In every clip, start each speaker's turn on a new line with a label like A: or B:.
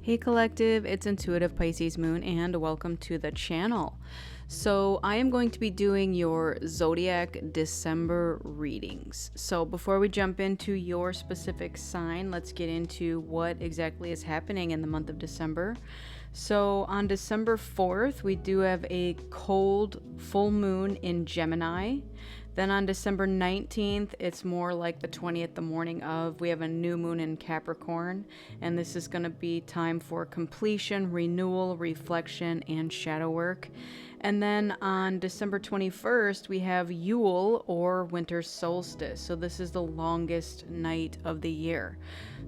A: Hey collective, it's Intuitive Pisces Moon and welcome to the channel. So I am going to be doing your zodiac December readings. So before we jump into your specific sign, let's get into what exactly is happening in the month of December. So on December 4th, we do have a cold full moon in Gemini. Then on December 19th, it's more like the 20th, the morning of, we have a new moon in Capricorn, and this is going to be time for completion, renewal, reflection, and shadow work. And then on December 21st, we have Yule or winter solstice. So this is the longest night of the year.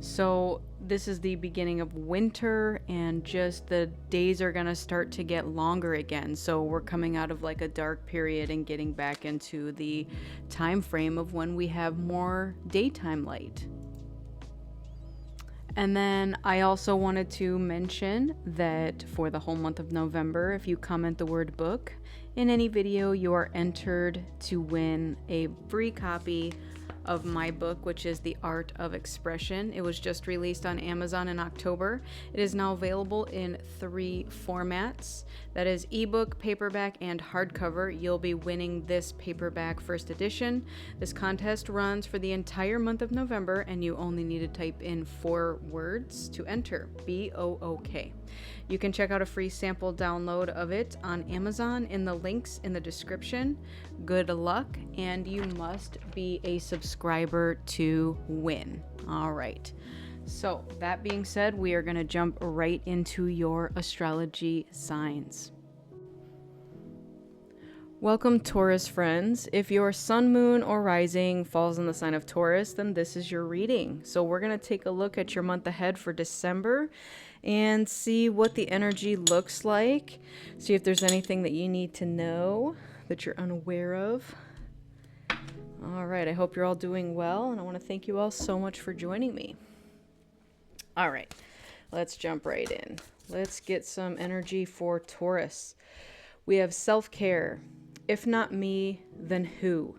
A: So this is the beginning of winter, and just the days are going to start to get longer again. So we're coming out of like a dark period and getting back into the time frame of when we have more daytime light. And then I also wanted to mention that for the whole month of November, if you comment the word book in any video, you are entered to win a free copy of my book, which is The Art of Expression. It was just released on Amazon in October. It is now available in 3 formats. That is ebook, paperback, and hardcover. You'll be winning this paperback first edition. This contest runs for the entire month of November, and you only need to type in 4 words to enter, BOOK. You can check out a free sample download of it on Amazon in the links in the description. Good luck, and you must be a subscriber to win. All right. So that being said, we are going to jump right into your astrology signs. Welcome, Taurus friends. If your sun, moon, or rising falls in the sign of Taurus, then this is your reading. So we're going to take a look at your month ahead for December and see what the energy looks like. See if there's anything that you need to know that you're unaware of. All right, I hope you're all doing well, and I want to thank you all so much for joining me. All right, let's jump right in. Let's get some energy for Taurus. We have self-care. If not me, then who?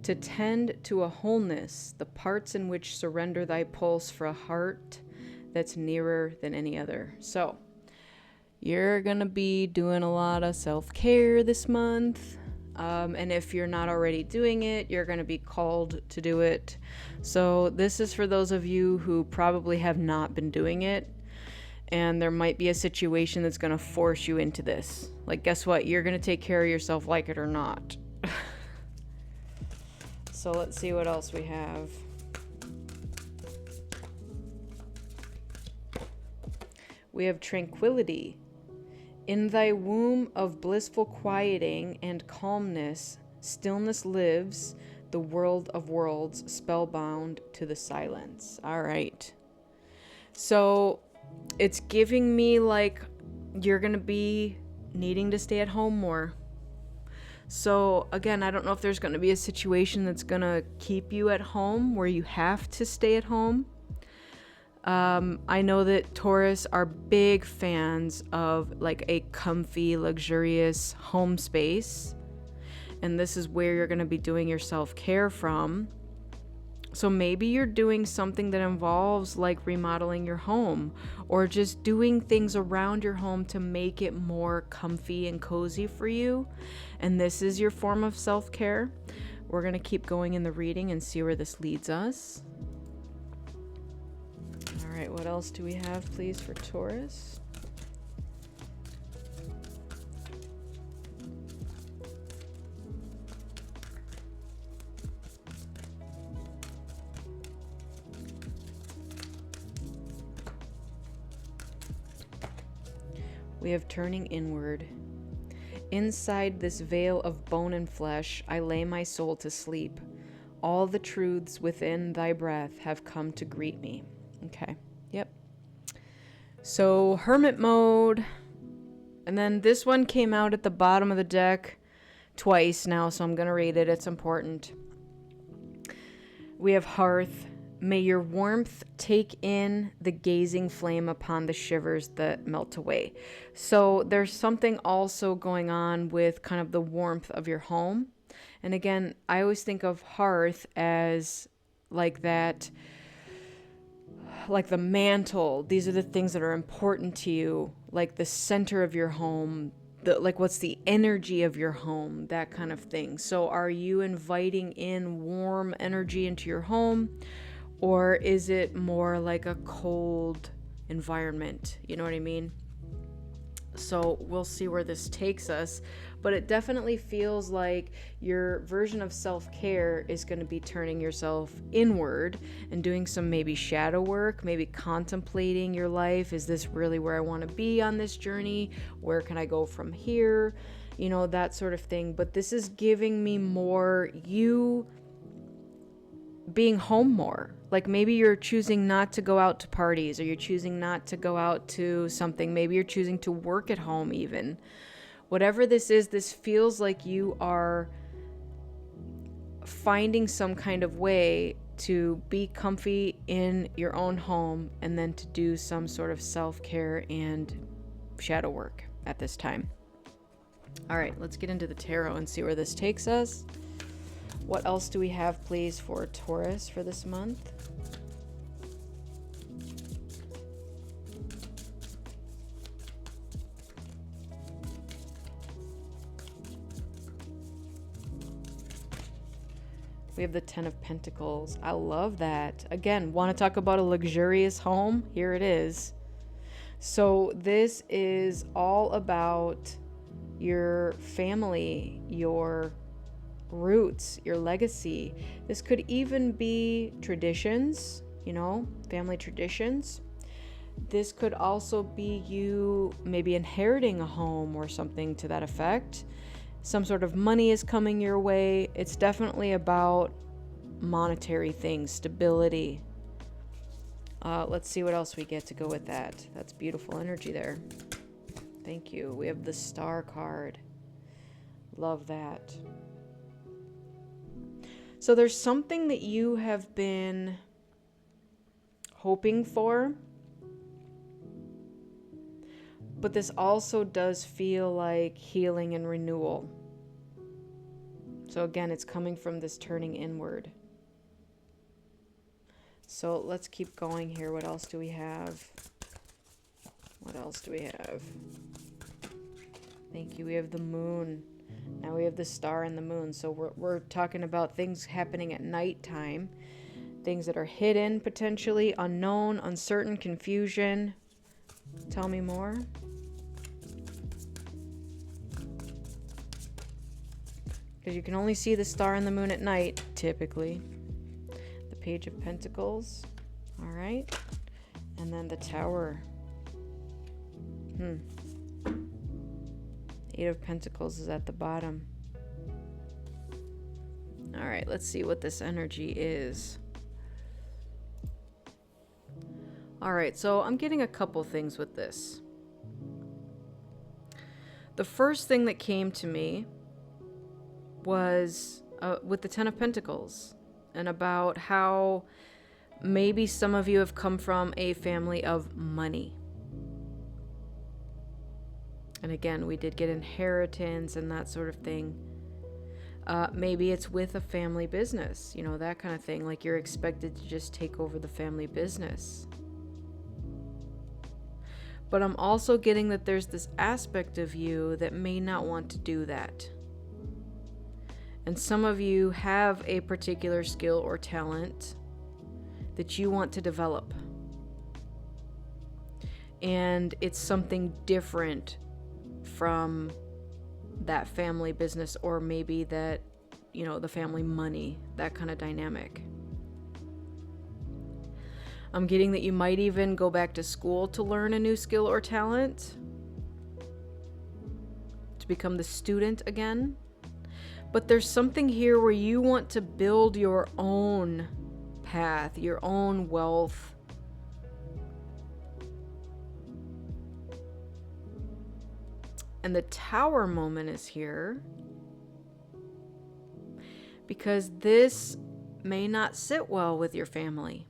A: To tend to a wholeness, the parts in which surrender thy pulse for a heart that's nearer than any other. So, you're going to be doing a lot of self-care this month. And if you're not already doing it, you're going to be called to do it. So this is for those of you who probably have not been doing it. And there might be a situation that's going to force you into this. Like, guess what? You're going to take care of yourself like it or not. So let's see what else we have. We have tranquility. In thy womb of blissful quieting and calmness, stillness lives, the world of worlds spellbound to the silence. All right. So it's giving me like you're going to be needing to stay at home more. So again, I don't know if there's going to be a situation that's going to keep you at home where you have to stay at home. I know that Taurus are big fans of like a comfy, luxurious home space. And this is where you're going to be doing your self-care from. So maybe you're doing something that involves like remodeling your home or just doing things around your home to make it more comfy and cozy for you. And this is your form of self-care. We're going to keep going in the reading and see where this leads us. All right, what else do we have, please, for Taurus? We have turning inward. Inside this veil of bone and flesh, I lay my soul to sleep. All the truths within thy breath have come to greet me. Okay, yep. So, hermit mode. And then this one came out at the bottom of the deck twice now, so I'm going to read it. It's important. We have hearth. May your warmth take in the gazing flame upon the shivers that melt away. So there's something also going on with kind of the warmth of your home. And again, I always think of hearth as like that like the mantle. These are the things that are important to you, like the center of your home, like what's the energy of your home, that kind of thing. So are you inviting in warm energy into your home, or is it more like a cold environment? You know what I mean? So we'll see where this takes us, but it definitely feels like your version of self-care is going to be turning yourself inward and doing some maybe shadow work, maybe contemplating your life. Is this really where I want to be on this journey? Where can I go from here? You know, that sort of thing. But this is giving me more you being home more. Like maybe you're choosing not to go out to parties, or you're choosing not to go out to something. Maybe you're choosing to work at home even. Whatever this is, this feels like you are finding some kind of way to be comfy in your own home and then to do some sort of self-care and shadow work at this time. All right, let's get into the tarot and see where this takes us. What else do we have, please, for Taurus for this month? We have the Ten of Pentacles. I love that. Again, want to talk about a luxurious home? Here it is. So this is all about your family, your roots, your legacy. This could even be traditions, you know, family traditions. This could also be you maybe inheriting a home or something to that effect. Some sort of money is coming your way. It's definitely about monetary things, stability. Let's see what else we get to go with that. That's beautiful energy there. Thank you. We have the Star card. Love that. So there's something that you have been hoping for, but this also does feel like healing and renewal. So again, it's coming from this turning inward. So let's keep going here. What else do we have? What else do we have? Thank you. We have the moon. Now we have the star and the moon. So we're talking about things happening at nighttime. Things that are hidden, potentially, unknown, uncertain, confusion. Tell me more. Because you can only see the star and the moon at night, typically. The Page of Pentacles. All right. And then the Tower. Eight of Pentacles is at the bottom. All right, let's see what this energy is. All right, so I'm getting a couple things with this. The first thing that came to me was with the Ten of Pentacles, and about how maybe some of you have come from a family of money. And again, we did get inheritance and that sort of thing. Maybe it's with a family business, you know, that kind of thing. Like you're expected to just take over the family business. But I'm also getting that there's this aspect of you that may not want to do that. And some of you have a particular skill or talent that you want to develop. And it's something different from that family business, or maybe that, you know, the family money, that kind of dynamic. I'm getting that you might even go back to school to learn a new skill or talent, to become the student again. But there's something here where you want to build your own path, your own wealth. And the Tower moment is here because this may not sit well with your family.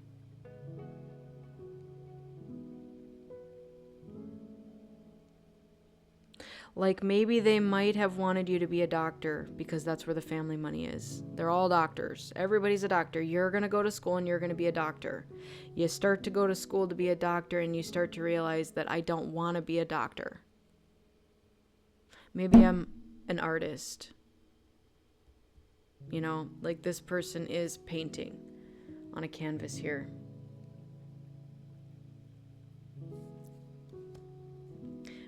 A: Like maybe they might have wanted you to be a doctor because that's where the family money is. They're all doctors. Everybody's a doctor. You're going to go to school and you're going to be a doctor. You start to go to school to be a doctor and you start to realize that I don't want to be a doctor. Maybe I'm an artist. You know, like this person is painting on a canvas here.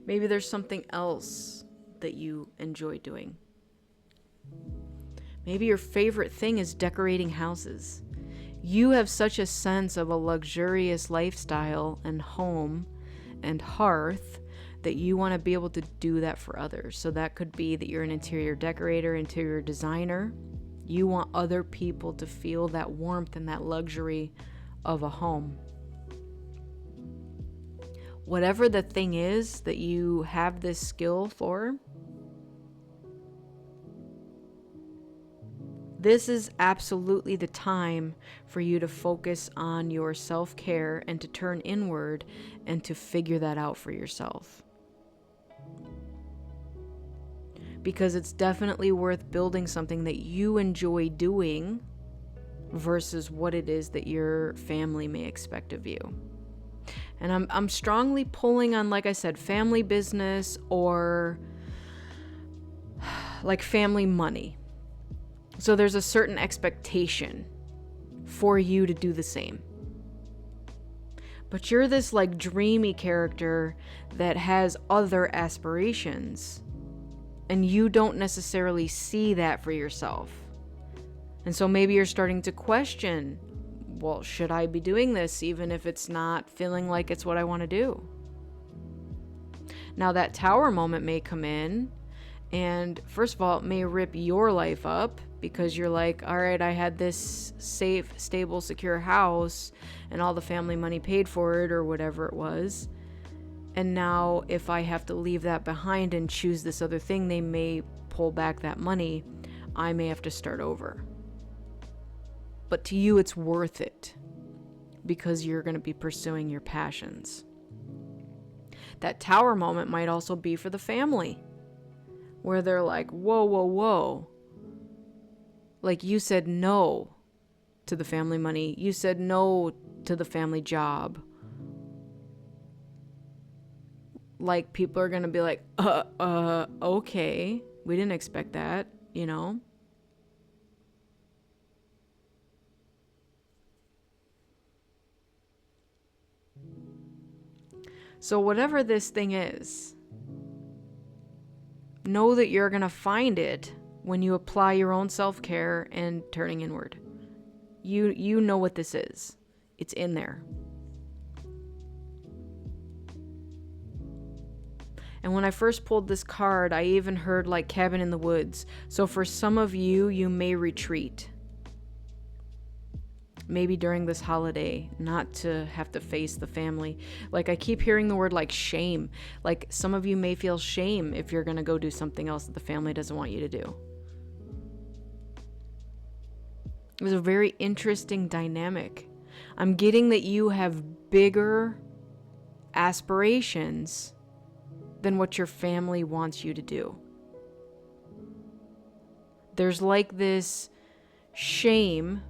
A: Maybe there's something else that you enjoy doing. Maybe your favorite thing is decorating houses. You have such a sense of a luxurious lifestyle and home and hearth that you want to be able to do that for others. So that could be that you're an interior decorator, interior designer. You want other people to feel that warmth and that luxury of a home. Whatever the thing is that you have this skill for, this is absolutely the time for you to focus on your self-care and to turn inward and to figure that out for yourself. Because it's definitely worth building something that you enjoy doing versus what it is that your family may expect of you. And I'm strongly pulling on, like I said, family business or like family money. So there's a certain expectation for you to do the same. But you're this like dreamy character that has other aspirations. And you don't necessarily see that for yourself. And so maybe you're starting to question, well, should I be doing this even if it's not feeling like it's what I want to do? Now that Tower moment may come in, and first of all, it may rip your life up because you're like, all right, I had this safe, stable, secure house and all the family money paid for it or whatever it was. And now if I have to leave that behind and choose this other thing, they may pull back that money. I may have to start over. But to you, it's worth it because you're going to be pursuing your passions. That Tower moment might also be for the family, where they're like, whoa, whoa, whoa. Like you said no to the family money. You said no to the family job. Like people are going to be like, okay, we didn't expect that, you know? So whatever this thing is, know that you're going to find it when you apply your own self-care and turning inward. You know what this is. It's in there. And when I first pulled this card, I even heard like cabin in the woods. So for some of you, you may retreat. Maybe during this holiday, not to have to face the family. Like I keep hearing the word like shame. Like some of you may feel shame if you're going to go do something else that the family doesn't want you to do. It was a very interesting dynamic. I'm getting that you have bigger aspirations than what your family wants you to do. There's like this shame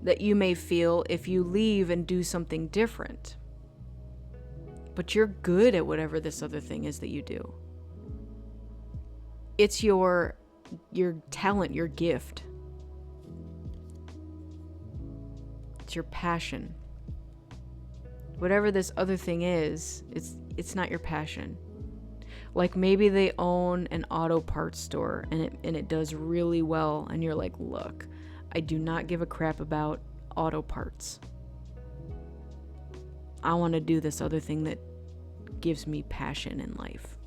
A: that you may feel if you leave and do something different. But you're good at whatever this other thing is that you do. It's your talent, your gift. It's your passion. Whatever this other thing is, it's not your passion. Like maybe they own an auto parts store and it does really well and you're like, look, I do not give a crap about auto parts. I want to do this other thing that gives me passion in life.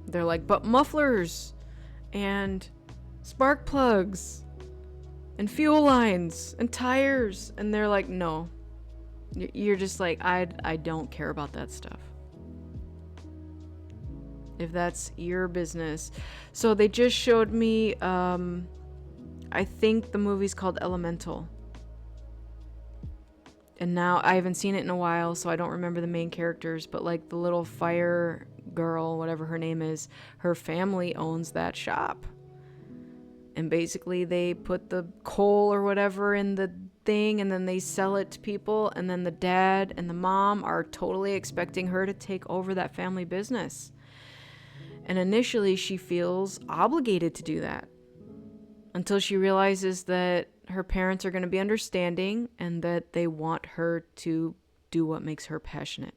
A: They're like, but mufflers and spark plugs and fuel lines and tires. And they're like, no. You're just like, I don't care about that stuff. If that's your business. So they just showed me, I think the movie's called Elemental. And now I haven't seen it in a while, so I don't remember the main characters, but like the little fire girl, whatever her name is, her family owns that shop. And basically they put the coal or whatever in the thing and then they sell it to people, and then the dad and the mom are totally expecting her to take over that family business. And initially she feels obligated to do that until she realizes that her parents are going to be understanding and that they want her to do what makes her passionate.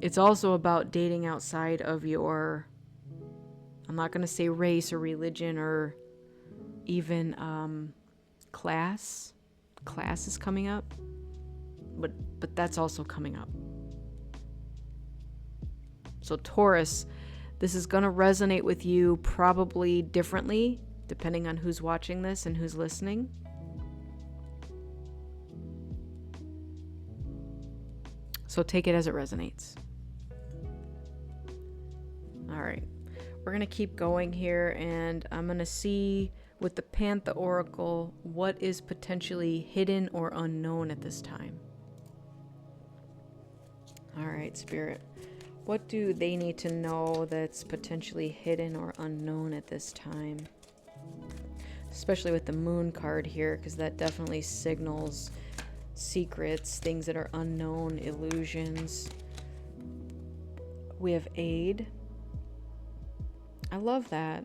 A: It's also about dating outside of your, I'm not going to say race or religion or even class. Class is coming up, but that's also coming up. So Taurus, this is going to resonate with you probably differently depending on who's watching this and who's listening. So take it as it resonates. All right. We're going to keep going here, and I'm going to see with the Panther Oracle what is potentially hidden or unknown at this time. All right, Spirit. What do they need to know that's potentially hidden or unknown at this time? Especially with the Moon card here, because that definitely signals secrets, things that are unknown, illusions. We have aid. I love that.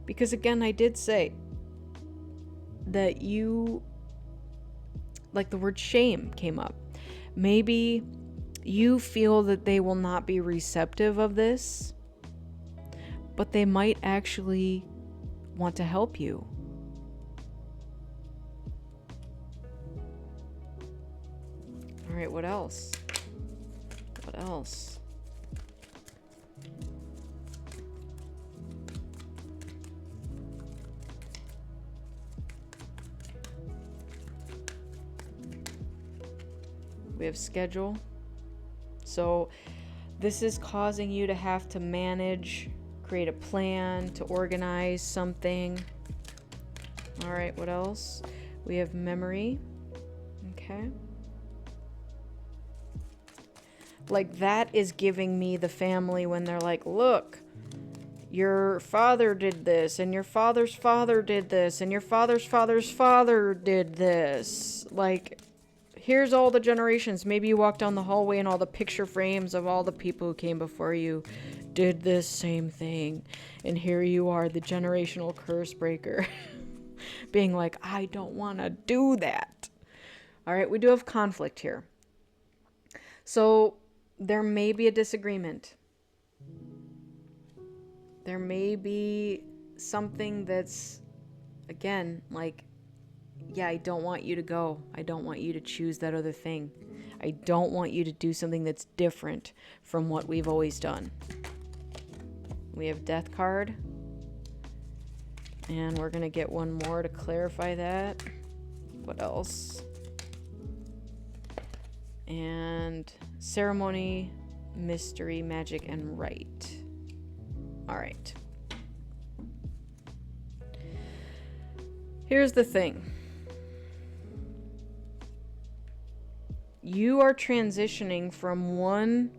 A: Because again, I did say that you, like the word shame came up. Maybe you feel that they will not be receptive of this, but they might actually want to help you. All right, what else? What else? We have schedule. So this is causing you to have to manage, create a plan, to organize something. All right, what else? We have memory. Okay. Like that is giving me the family when they're like, look, your father did this, and your father's father did this, and your father's father's father did this. Like, here's all the generations. Maybe you walk down the hallway and all the picture frames of all the people who came before you did this same thing. And here you are, the generational curse breaker, being like, I don't want to do that. All right, we do have conflict here. So there may be a disagreement. There may be something that's, again, like, yeah, I don't want you to go. I don't want you to choose that other thing. I don't want you to do something that's different from what we've always done. We have Death card. And we're going to get one more to clarify that. What else? And ceremony, mystery, magic, and rite. All right. Here's the thing. You are transitioning from one,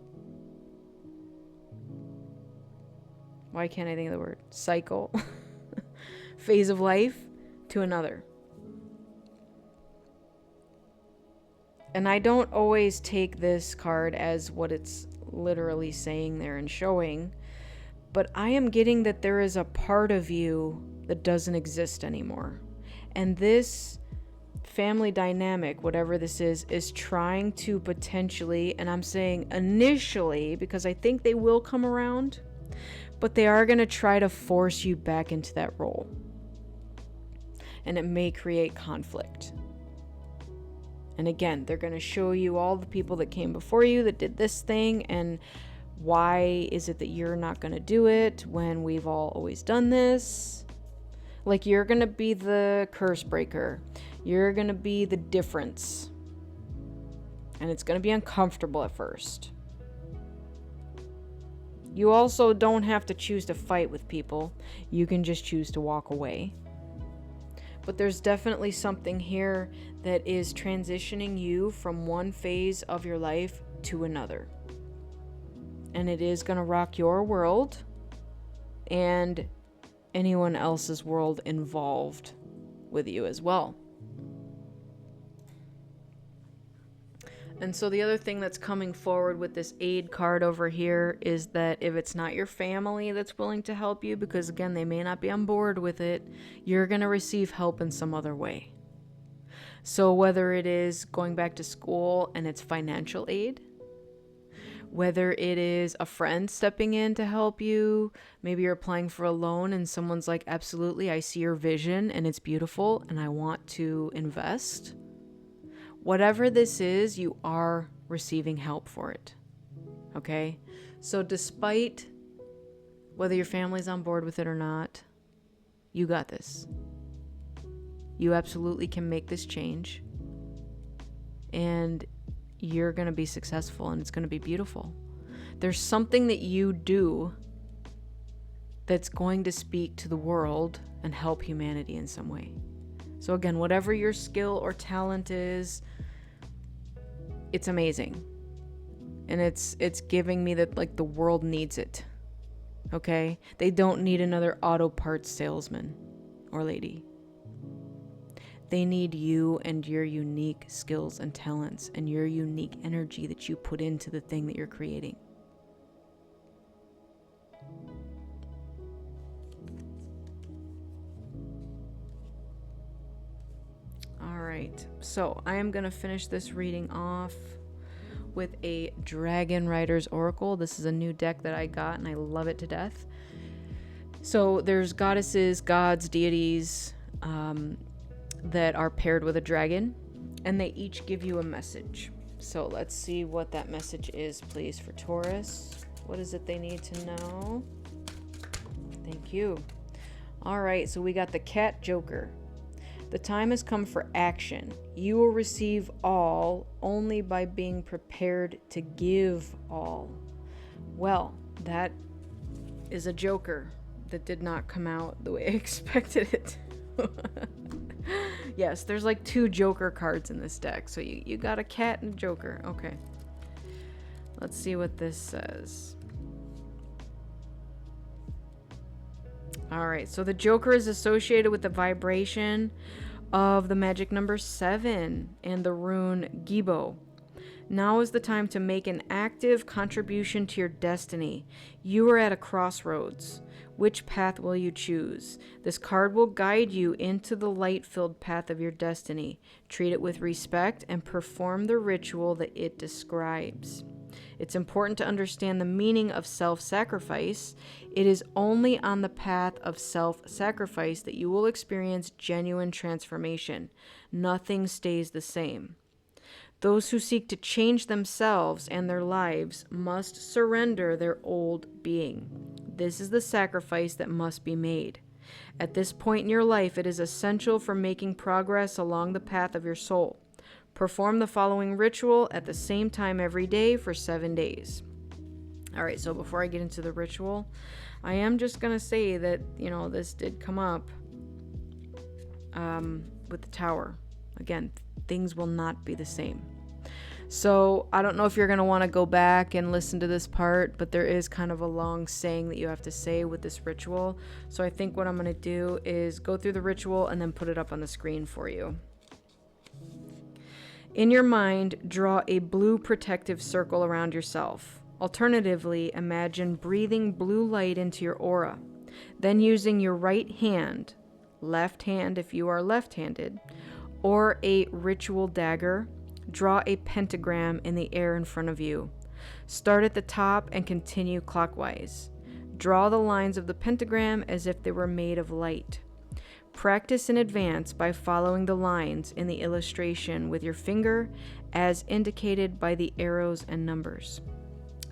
A: why can't I think of the word? Cycle, phase of life to another. And I don't always take this card as what it's literally saying there and showing, but I am getting that there is a part of you that doesn't exist anymore. And this family dynamic, whatever this is trying to potentially, and I'm saying initially because I think they will come around, but they are going to try to force you back into that role. And it may create conflict. And again, they're going to show you all the people that came before you that did this thing, and why is it that you're not going to do it when we've all always done this? Like, you're going to be the curse breaker. You're going to be the difference. And it's going to be uncomfortable at first. You also don't have to choose to fight with people. You can just choose to walk away. But there's definitely something here that is transitioning you from one phase of your life to another. And it is going to rock your world and anyone else's world involved with you as well. And so the other thing that's coming forward with this aid card over here is that if it's not your family that's willing to help you, because again, they may not be on board with it, you're going to receive help in some other way. So whether it is going back to school and it's financial aid, whether it is a friend stepping in to help you, maybe you're applying for a loan and someone's like, absolutely, I see your vision and it's beautiful and I want to invest. Whatever this is, you are receiving help for it. Okay? So despite whether your family's on board with it or not, you got this. You absolutely can make this change. And you're going to be successful and it's going to be beautiful. There's something that you do that's going to speak to the world and help humanity in some way. So again, whatever your skill or talent is, it's amazing. And it's giving me that like the world needs it. Okay? They don't need another auto parts salesman or lady. They need you and your unique skills and talents and your unique energy that you put into the thing that you're creating. Alright, so I am going to finish this reading off with a Dragon Rider's Oracle. This is a new deck that I got and I love it to death. So there's goddesses, gods, deities that are paired with a dragon, and they each give you a message. So let's see what that message is, please, for Taurus. What is it they need to know? Thank you. Alright, so we got the Cat Joker. The time has come for action. You will receive all only by being prepared to give all. Well, that is a Joker that did not come out the way I expected it. Yes, there's like 2 Joker cards in this deck. So you got a cat and a Joker. Okay. Let's see what this says. Alright, so the Joker is associated with the vibration of the magic number 7 and the rune Gibo. Now is the time to make an active contribution to your destiny. You are at a crossroads. Which path will you choose? This card will guide you into the light-filled path of your destiny. Treat it with respect and perform the ritual that it describes. It's important to understand the meaning of self-sacrifice. It is only on the path of self-sacrifice that you will experience genuine transformation. Nothing stays the same. Those who seek to change themselves and their lives must surrender their old being. This is the sacrifice that must be made. At this point in your life, it is essential for making progress along the path of your soul. Perform the following ritual at the same time every day for 7 days. All right, so before I get into the ritual, I am just going to say that, this did come up with the Tower. Again, things will not be the same. So I don't know if you're going to want to go back and listen to this part, but there is kind of a long saying that you have to say with this ritual. So I think what I'm going to do is go through the ritual and then put it up on the screen for you. In your mind, draw a blue protective circle around yourself. Alternatively, imagine breathing blue light into your aura. Then using your right hand, left hand if you are left-handed, or a ritual dagger, draw a pentagram in the air in front of you. Start at the top and continue clockwise. Draw the lines of the pentagram as if they were made of light. Practice in advance by following the lines in the illustration with your finger as indicated by the arrows and numbers.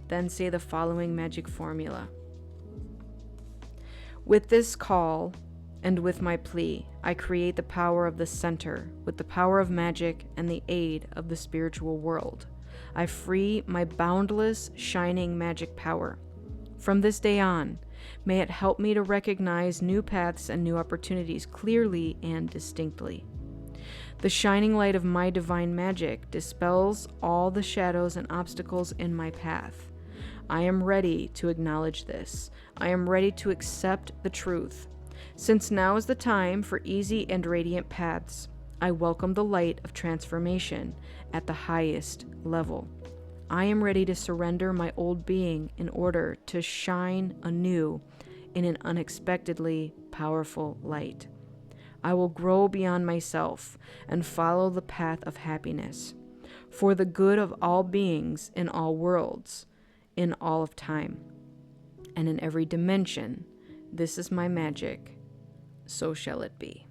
A: Then say the following magic formula. With this call and with my plea, I create the power of the center with the power of magic and the aid of the spiritual world. I free my boundless, shining magic power. From this day on, May it help me to recognize new paths and new opportunities clearly and distinctly. The shining light of my divine magic dispels all the shadows and obstacles in my path. I am ready to acknowledge this. I am ready to accept the truth. Since now is the time for easy and radiant paths, I welcome the light of transformation at the highest level. I am ready to surrender my old being in order to shine anew in an unexpectedly powerful light. I will grow beyond myself and follow the path of happiness for the good of all beings in all worlds, in all of time, and in every dimension. This is my magic. So shall it be.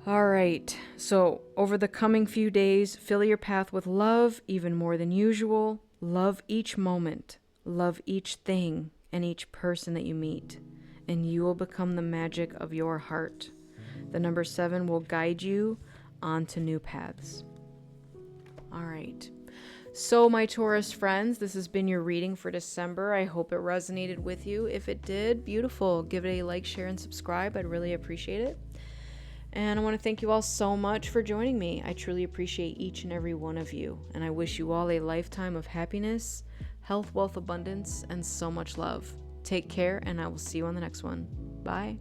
A: All right, so over the coming few days, fill your path with love even more than usual. Love each moment, love each thing and each person that you meet, and you will become the magic of your heart. The number 7 will guide you onto new paths. All right. So, my Taurus friends, this has been your reading for December. I hope it resonated with you. If it did, beautiful. Give it a like, share, and subscribe. I'd really appreciate it. And I want to thank you all so much for joining me. I truly appreciate each and every one of you. And I wish you all a lifetime of happiness, health, wealth, abundance, and so much love. Take care, and I will see you on the next one. Bye.